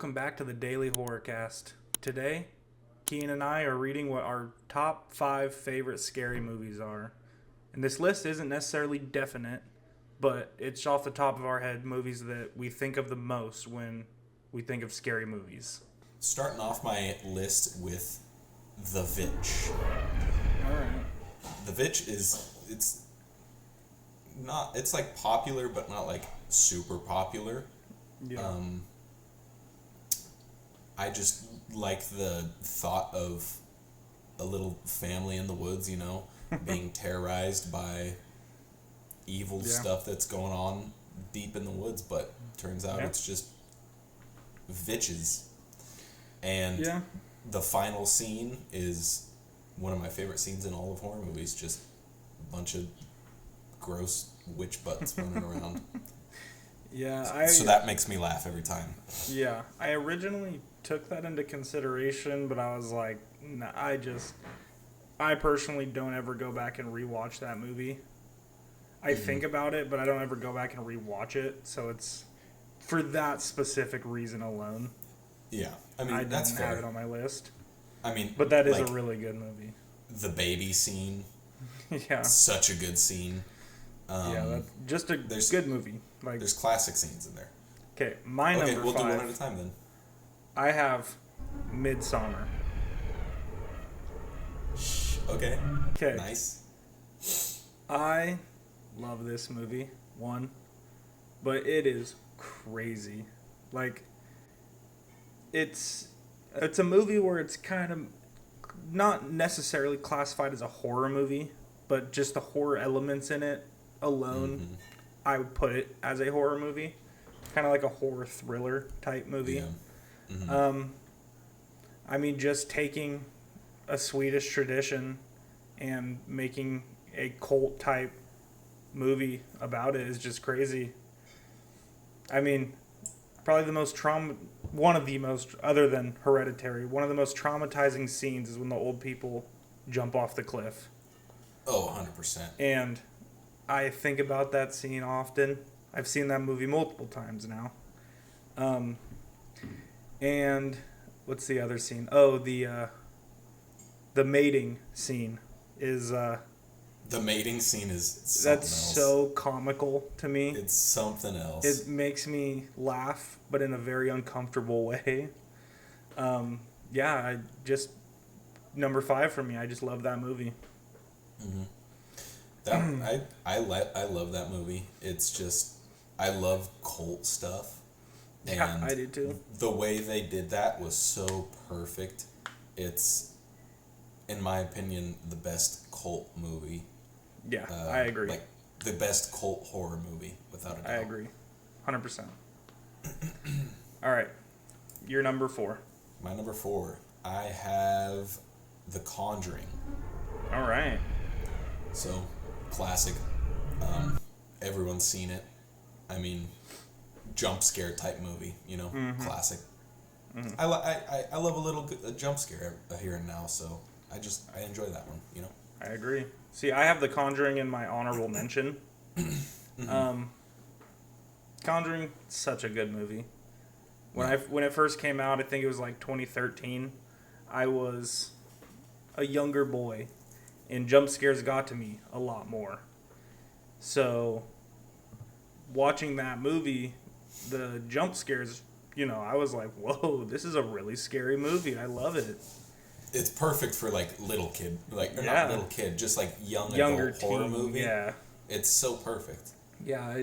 welcome back to the Daily Horrorcast. Today, Kian and I are reading what our top 5 favorite scary movies are. And this list isn't necessarily definite, but it's off the top of our head movies that we think of the most when we think of scary movies. Starting off my list with VVitch. Alright. VVitch it's like popular, but not like super popular. Yeah. I just like the thought of a little family in the woods, being terrorized by evil stuff that's going on deep in the woods, but turns out it's just vitches. And the final scene is one of my favorite scenes in all of horror movies, just a bunch of gross witch butts running around. Yeah, so that makes me laugh every time. Yeah, I originally took that into consideration, but I was like, nah, I personally don't ever go back and rewatch that movie. I think about it, but I don't ever go back and rewatch it, so it's for that specific reason alone. Yeah, I mean, that's fair. have it on my list. I mean, but that is a really good movie. The baby scene. Yeah. Such a good scene. That's just a good movie. Like, there's classic scenes in there. Okay, my number 5. Okay, we'll do one at a time then. I have Midsommer. Okay. Okay. Nice. I love this movie, but it is crazy. Like, it's a movie where it's kind of not necessarily classified as a horror movie, but just the horror elements in it alone, I would put it as a horror movie. Kind of like a horror thriller type movie. Yeah. I mean, just taking a Swedish tradition and making a cult type movie about it is just crazy. I mean, probably one of the most, other than Hereditary, one of the most traumatizing scenes is when the old people jump off the cliff. Oh, 100%. And I think about that scene often. I've seen that movie multiple times now. And what's the other scene? Oh, the mating scene is... the mating scene is something that's else. So comical to me. It's something else. It makes me laugh, but in a very uncomfortable way. Number 5 for me. I just love that movie. I love that movie. It's just, I love cult stuff. And I did too. The way they did that was so perfect. It's, in my opinion, the best cult movie. Yeah, I agree. Like, the best cult horror movie, without a doubt. I agree. 100%. All right. Your number 4. My number 4. I have The Conjuring. All right. So, classic. Everyone's seen it. I mean, jump scare type movie, classic. I love a little jump scare here and now, so I enjoy that one, I agree. See, I have The Conjuring in my honorable mention. Conjuring, such a good movie. When it first came out, I think it was like 2013. I was a younger boy, and jump scares got to me a lot more. So, watching that movie, the jump scares, I was like, whoa, this is a really scary movie. I love it. It's perfect for, like, little kid. Not little kid, just, like, younger adult horror movie. Yeah. It's so perfect. Yeah,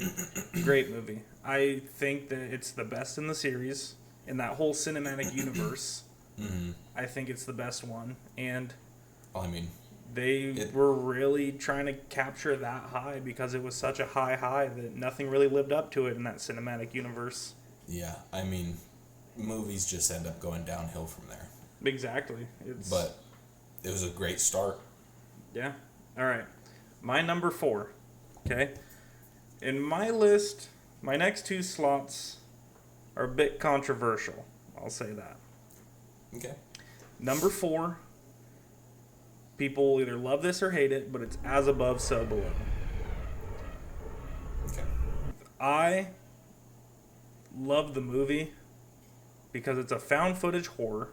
great movie. I think that it's the best in the series, in that whole cinematic universe. I think it's the best one. And they were really trying to capture that high because it was such a high that nothing really lived up to it in that cinematic universe. Yeah, movies just end up going downhill from there. Exactly. But it was a great start. Yeah. All right. My number 4. Okay. In my list, my next 2 slots are a bit controversial. I'll say that. Okay. Number 4. People either love this or hate it, but it's As Above, So Below. I love the movie, because it's a found footage horror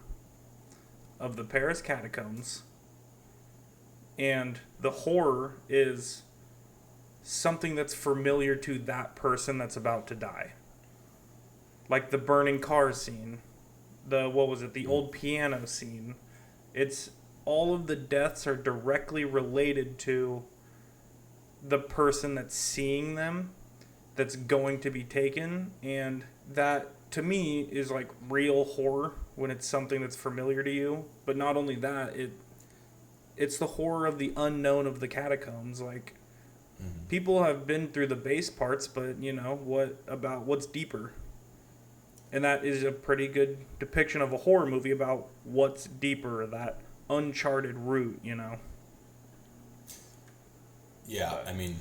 of the Paris catacombs, and the horror is something that's familiar to that person that's about to die. Like the burning car scene, the old piano scene. It's all of the deaths are directly related to the person that's seeing them, that's going to be taken, and that to me is like real horror when it's something that's familiar to you. But not only that, it's the horror of the unknown of the catacombs. Like, people have been through the base parts, but what's deeper? And that is a pretty good depiction of a horror movie about what's deeper, that uncharted route, Yeah, I mean,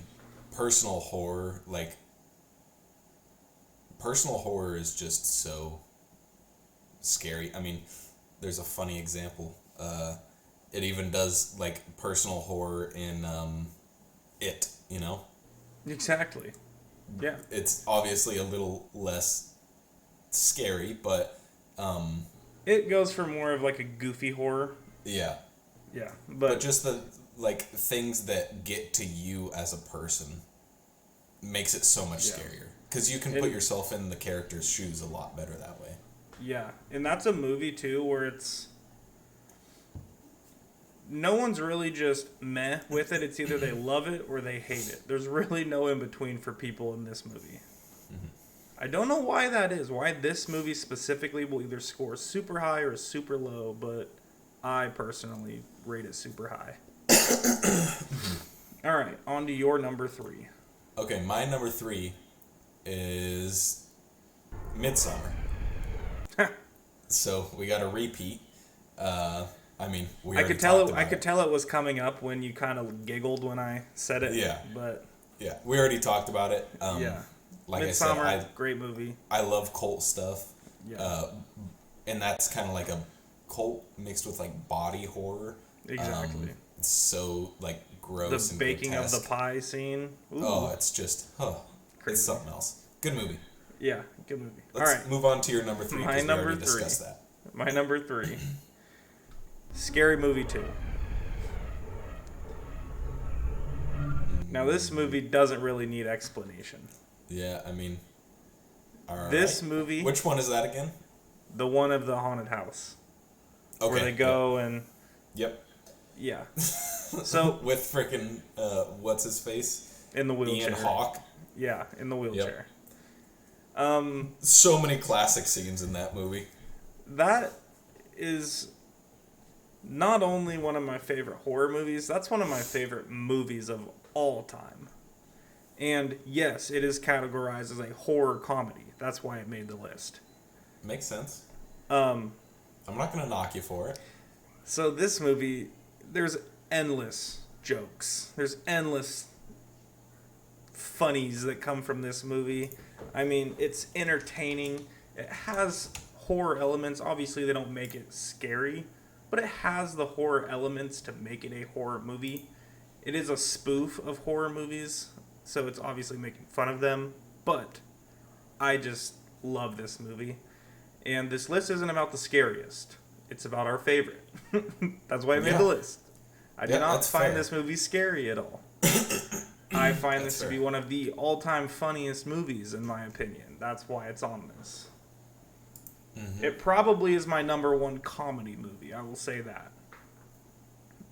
personal horror is just so scary. I mean, there's a funny example. It even does, like, personal horror in It, Exactly. Yeah. It's obviously a little less scary, but... it goes for more of, like, a goofy horror. Yeah. Yeah, but just the, like, things that get to you as a person makes it so much scarier. Because you can put yourself in the character's shoes a lot better that way. Yeah, and that's a movie, too, where it's... No one's really just meh with it. It's either they love it or they hate it. There's really no in-between for people in this movie. Mm-hmm. I don't know why that is. Why this movie specifically will either score super high or super low, but I personally rate it super high. All right, on to your number 3. Okay, my number 3 is Midsommer. So we got a repeat. I mean, I could tell it was coming up when you kind of giggled when I said it. Yeah. But yeah, we already talked about it. Yeah. Like Midsommer, I said, great movie. I love cult stuff. Yeah. And that's kind of like a cult mixed with like body horror. Exactly. So like gross the and baking grotesque. of the pie scene. Ooh. Oh, it's just it's something else. Good movie. Yeah, good movie. Let's all right, move on to your number 3 because we already discussed that. My number 3. Scary Movie 2. Now this movie doesn't really need explanation. Yeah, I mean, this movie. Which one is that again? The one of the haunted house. Okay. Where they go and. Yep. Yeah. So with frickin' what's his face? In the wheelchair. Ian Hawke. Yeah, in the wheelchair. Yep. So many classic scenes in that movie. That is not only one of my favorite horror movies, that's one of my favorite movies of all time. And yes, it is categorized as a horror comedy. That's why it made the list. Makes sense. I'm not going to knock you for it. So this movie, there's endless jokes. There's endless funnies that come from this movie. I mean, it's entertaining. It has horror elements. Obviously, they don't make it scary, but it has the horror elements to make it a horror movie. It is a spoof of horror movies, so it's obviously making fun of them, but I just love this movie. And this list isn't about the scariest. It's about our favorite. That's why I made the list. I did not find this movie scary at all. I find this to be one of the all-time funniest movies, in my opinion. That's why it's on this. Mm-hmm. It probably is my number 1 comedy movie. I will say that.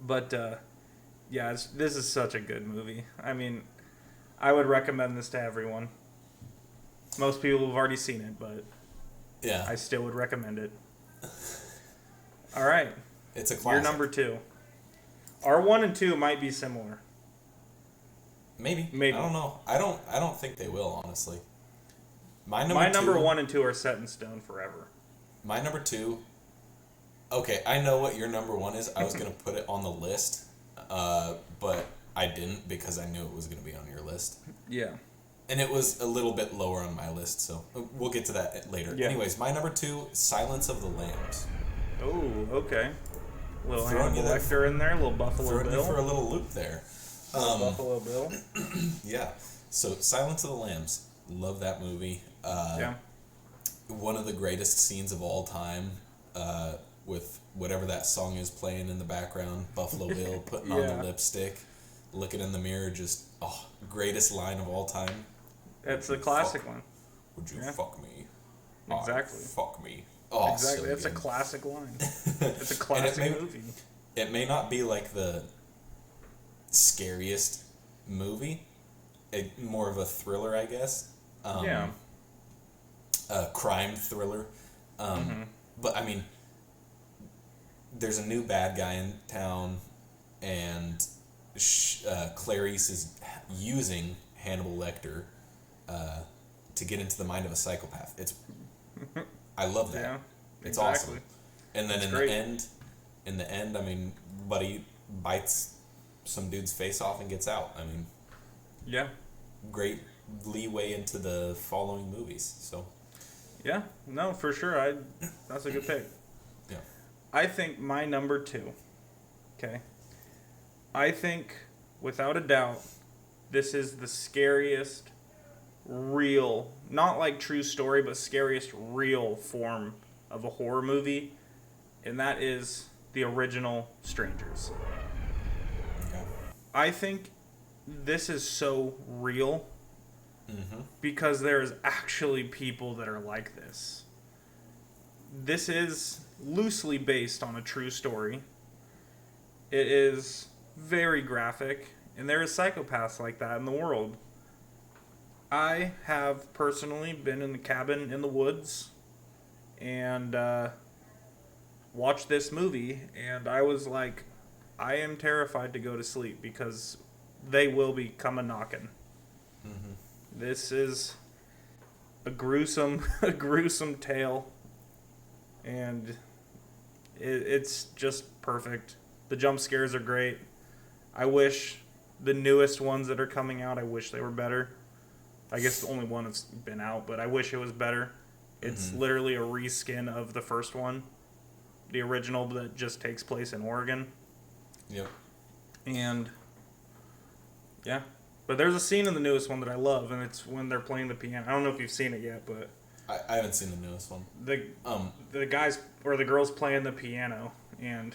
But, yeah, this is such a good movie. I mean, I would recommend this to everyone. Most people have already seen it, but yeah, I still would recommend it. All right. It's a classic. Your number 2. Our 1 and 2 might be similar. Maybe. I don't know. I don't think they will, honestly. My number 1 and 2 are set in stone forever. My number 2. Okay, I know what your number 1 is. I was gonna put it on the list, but I didn't because I knew it was gonna be on your list. Yeah. And it was a little bit lower on my list, so we'll get to that later. Yeah. Anyways, my number 2, Silence of the Lambs. Oh, okay. Little Hannibal Lecter in there, little Buffalo Bill. Throwing you for a little loop there. Buffalo Bill. Yeah. So, Silence of the Lambs. Love that movie. Yeah. one of the greatest scenes of all time, with whatever that song is playing in the background, Buffalo Bill putting on the lipstick, looking in the mirror, just greatest line of all time. It's a classic one. Would you fuck me? Exactly. Fuck me. Oh, exactly. So it's good. a classic line. It's a classic movie. It may not be like the scariest movie. More of a thriller, I guess. A crime thriller. But I mean, there's a new bad guy in town, and Clarice is using Hannibal Lecter to get into the mind of a psychopath. I love that. Yeah, it's exactly. awesome. And then in the end, I mean, Buddy bites some dude's face off and gets out. I mean, yeah, great leeway into the following movies. So, yeah, no, for sure. That's a good pick. Yeah, I think my number 2. Okay, I think without a doubt, this is the scariest real, not like true story, but scariest real form of a horror movie, and that is the original Strangers. okay. I think this is so real because there's actually people that are like this. This is loosely based on a true story. It is very graphic, and there is psychopaths like that in the world. I have personally been in the cabin in the woods and watched this movie, and I was like, I am terrified to go to sleep because they will be coming knocking. This is a gruesome tale, and it's just perfect. The jump scares are great. I wish the newest ones that are coming out, I wish they were better. I guess the only one that's been out, but I wish it was better. It's literally a reskin of the first one, the original that just takes place in Oregon. Yep. And yeah, but there's a scene in the newest one that I love, and it's when they're playing the piano. I don't know if you've seen it yet, but I haven't seen the newest one. The guys or the girls playing the piano, and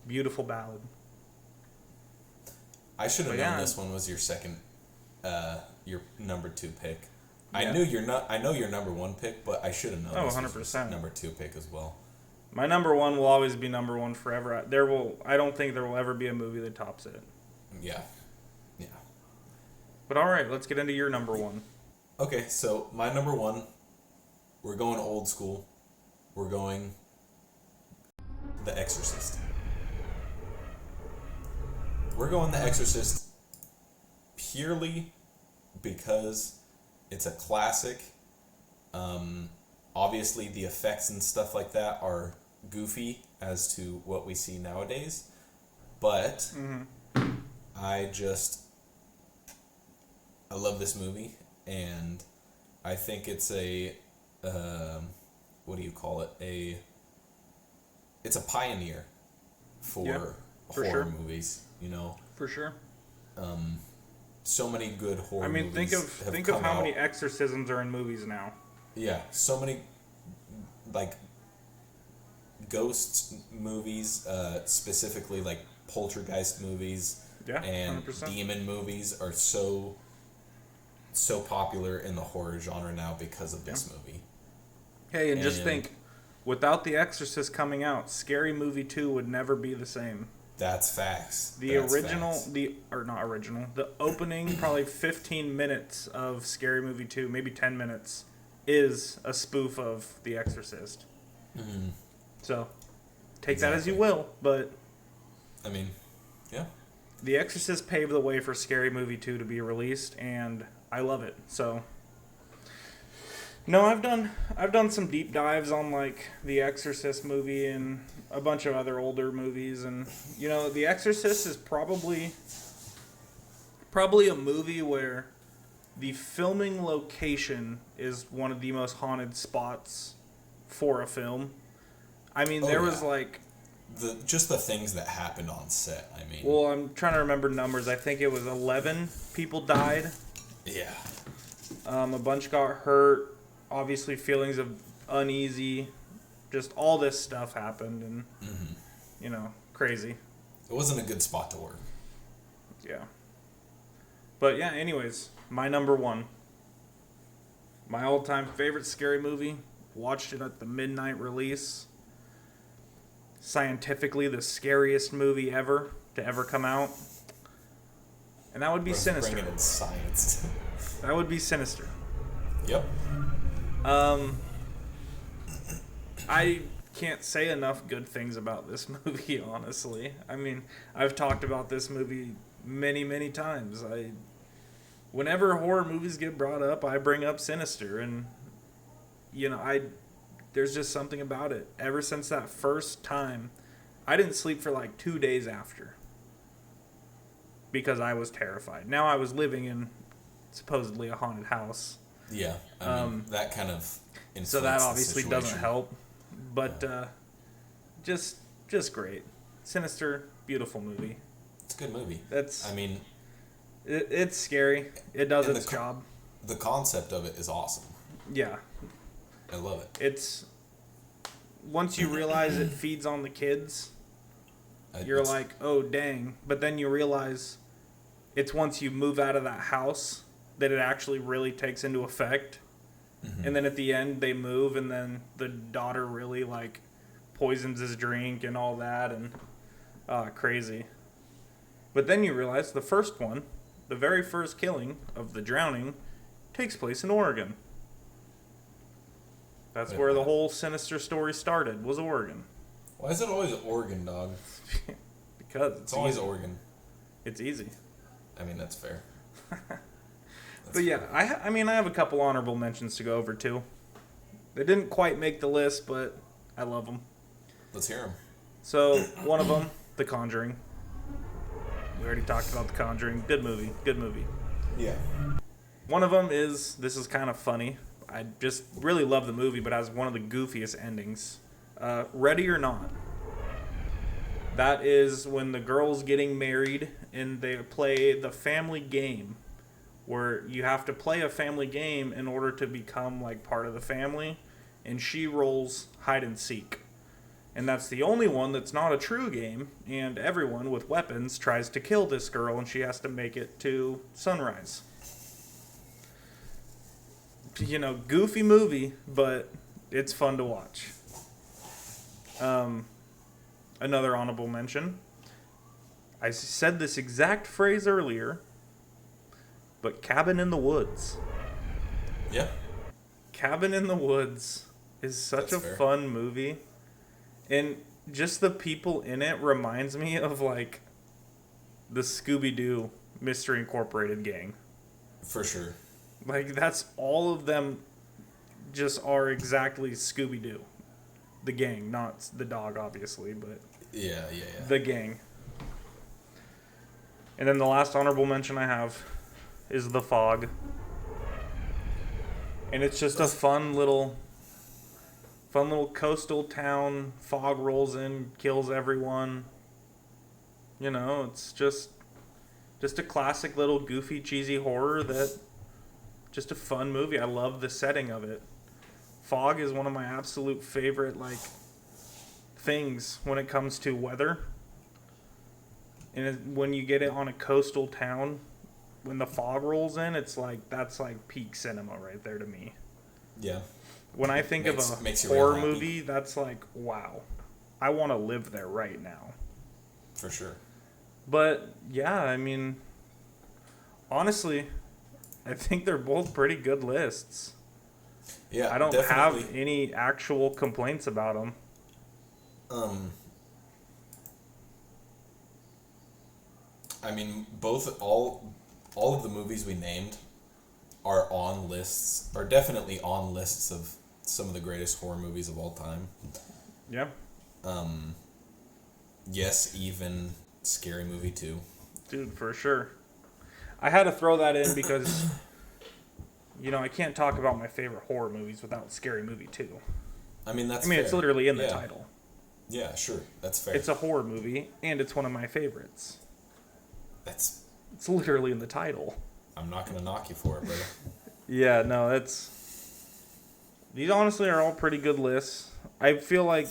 beautiful ballad. I should have known this one was your second, your number 2 pick. Yeah. I know your number 1 pick, but I should have known. 100%. Number 2 pick as well. My number 1 will always be number 1 forever. I don't think there will ever be a movie that tops it. Yeah. Yeah. But all right, let's get into your number 1. Okay, so my number 1, we're going old school. We're going The Exorcist. We're going The Exorcist purely because it's a classic. Obviously, the effects and stuff like that are goofy as to what we see nowadays. But I love this movie, and I think it's a, what do you call it? It's a pioneer for horror movies, you know? For sure. So many good horror movies. I mean, think of how many exorcisms are in movies now. Yeah, so many, like, ghost movies, specifically like poltergeist movies, and 100%. demon movies are so popular in the horror genre now because of this movie. Hey, and just think, without The Exorcist coming out, Scary Movie 2 would never be the same. That's facts. The opening probably 15 minutes of Scary Movie 2, maybe 10 minutes, is a spoof of The Exorcist. So, take that as you will, but I mean, yeah. The Exorcist paved the way for Scary Movie 2 to be released, and I love it. So, no, I've done some deep dives on like the Exorcist movie and a bunch of other older movies, and you know, The Exorcist is probably a movie where the filming location is one of the most haunted spots for a film. I mean, there was like just the things that happened on set. I mean, well, I'm trying to remember numbers. I think it was 11 people died. Yeah. A bunch got hurt. obviously feelings of uneasy, just all this stuff happened, and crazy. It wasn't a good spot to work. Yeah. But yeah, anyways, my number one. My all-time favorite scary movie. Watched it at the midnight release. Scientifically, the scariest movie ever to ever come out. And that would be Sinister. Bringing in science. That would be Sinister. Yep. I can't say enough good things about this movie, honestly. I mean, I've talked about this movie many, many times. Whenever horror movies get brought up, I bring up Sinister, and there's just something about it. Ever since that first time, I didn't sleep for like 2 days after because I was terrified. Now I was living in supposedly a haunted house. Yeah, I mean, that kind of so that obviously doesn't help. But just great. Sinister, beautiful movie. It's a good movie. It's scary. It does its job. The concept of it is awesome. Yeah. I love it. It's once you realize it feeds on the kids, you're like, oh dang. But then you realize it's once you move out of that house that it actually really takes into effect. Mm-hmm. And then at the end they move, and then the daughter really like poisons his drink and all that, and crazy. But then you realize the first one, the very first killing of the drowning, takes place in Oregon. That's where the whole Sinister story started, was Oregon. Why is it always Oregon, dog? Because it's always easy. Oregon. It's easy. I mean, that's fair. But yeah, I have a couple honorable mentions to go over too. They didn't quite make the list, but I love them. Let's hear them. So, one of them, The Conjuring. We already talked about The Conjuring. Good movie. Yeah. One of them is, this is kind of funny. I just really love the movie, but has one of the goofiest endings. Ready or Not. That is when the girl's getting married and they play the family game, where you have to play a family game in order to become like part of the family, and she rolls hide and seek. And that's the only one that's not a true game, and everyone with weapons tries to kill this girl, and she has to make it to sunrise. Goofy movie, but it's fun to watch. Another honorable mention. I said this exact phrase earlier, but Cabin in the Woods. Yeah. Cabin in the Woods is such a fun movie. And just the people in it reminds me of, like, the Scooby-Doo Mystery Incorporated gang. For sure. Like, that's all of them just are exactly Scooby-Doo. The gang, not the dog, obviously, but... Yeah. The gang. And then the last honorable mention I have is The Fog. And it's just a fun little coastal town. Fog rolls in, kills everyone. It's just a classic little goofy, cheesy horror that... Just a fun movie. I love the setting of it. Fog is one of my absolute favorite, things when it comes to weather. And when you get it on a coastal town, when the fog rolls in, that's peak cinema right there to me. Yeah. When I think of a horror movie, that's wow. I want to live there right now. For sure. But, yeah, honestly, I think they're both pretty good lists. Yeah, I don't have any actual complaints about them. All of the movies we named are definitely on lists of some of the greatest horror movies of all time. Yeah. Yes, even Scary Movie 2. Dude, for sure. I had to throw that in because, I can't talk about my favorite horror movies without Scary Movie 2. That's fair. It's literally in the Yeah. title. Yeah, sure. That's fair. It's a horror movie, and it's one of my favorites. It's literally in the title. I'm not going to knock you for it, brother. Yeah, no, These honestly are all pretty good lists. I feel like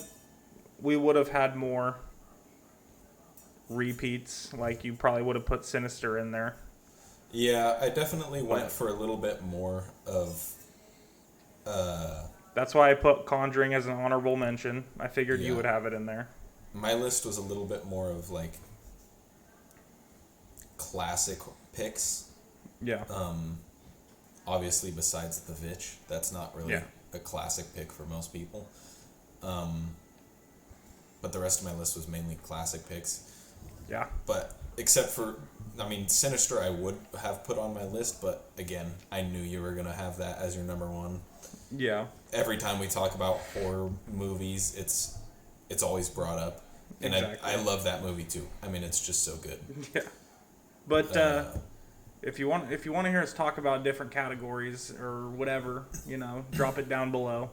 we would have had more repeats. Like, you probably would have put Sinister in there. Yeah, I definitely went for a little bit more of... That's why I put Conjuring as an honorable mention. I figured you Yeah. would have it in there. My list was a little bit more of, like, classic picks. Yeah. Obviously, besides the VVitch, that's not really Yeah. a classic pick for most people. But the rest of my list was mainly classic picks. Yeah. But except for, I mean, Sinister I would have put on my list, but again, I knew you were going to have that as your number one. Yeah. Every time we talk about horror movies, it's always brought up. And Exactly. I love that movie too. I mean, it's just so good. Yeah. But if you want to hear us talk about different categories or whatever, drop it down below.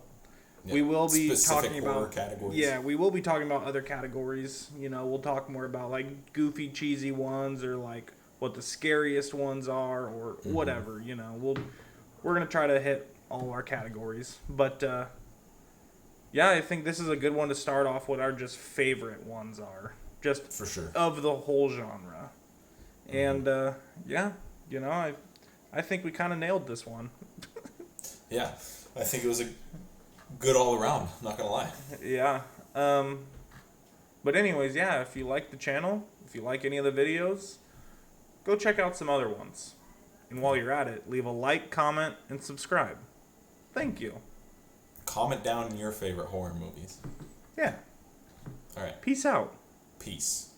Yeah. We will be Specific talking horror about categories. Yeah, we will be talking about other categories. We'll talk more about like goofy, cheesy ones, or like what the scariest ones are, or whatever. We're gonna try to hit all our categories. But yeah, I think this is a good one to start off. What our just favorite ones are, just For sure. of the whole genre. And yeah, I think we kind of nailed this one. Yeah, I think it was a good all around, not gonna lie. Yeah. But anyways, yeah, if you like the channel, if you like any of the videos, go check out some other ones. And while you're at it, leave a like, comment, and subscribe. Thank you. Comment down your favorite horror movies. Yeah. All right. Peace out. Peace.